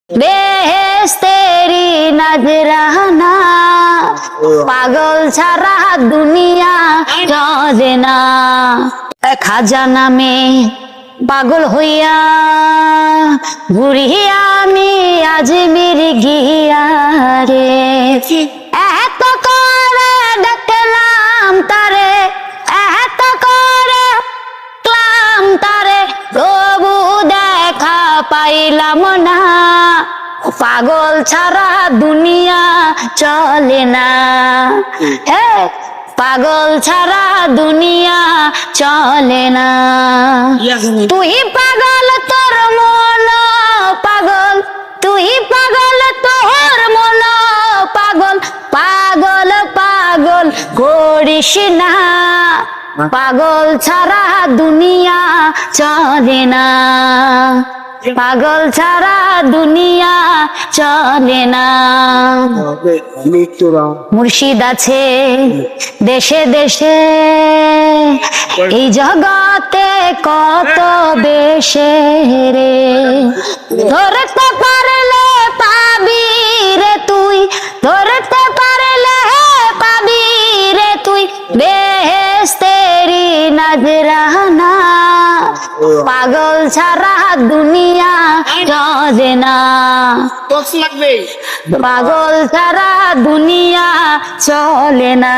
বেহেশতেরি নজরানা, পাগল ছাড়া দুনিয়া চলে না। খাজা নামে পাগল হইয়া ঘুরি আমি আজমির গিয়া রে। এত করে ডাকলাম তারে, এত করে ক্লাম তারে, প্রভু দেখা পাইলাম না। পাগল ছাড়া দুনিয়া চলে না, পাগল ছাড়া দুনিয়া চলে না। তুই পাগল তোর মন পাগল, তুই পাগল তোর মন পাগল, পাগল পাগল করিস না। পাগল ছাড়া দুনিয়া চলে না, পাগল ছাড়া দুনিয়া চলে না। মুর্শিদ আছে দেশে দেশে, এই জগতে কত বেশে রে। ধরতে পারলে পাবি রে তুই, ধরতে পারলে পাবি রে তুই বেহেশতেরি নজরানা। পাগল ছাড়া দুনিয়া চলে না, পাগল ছাড়া দুনিয়া চলে না।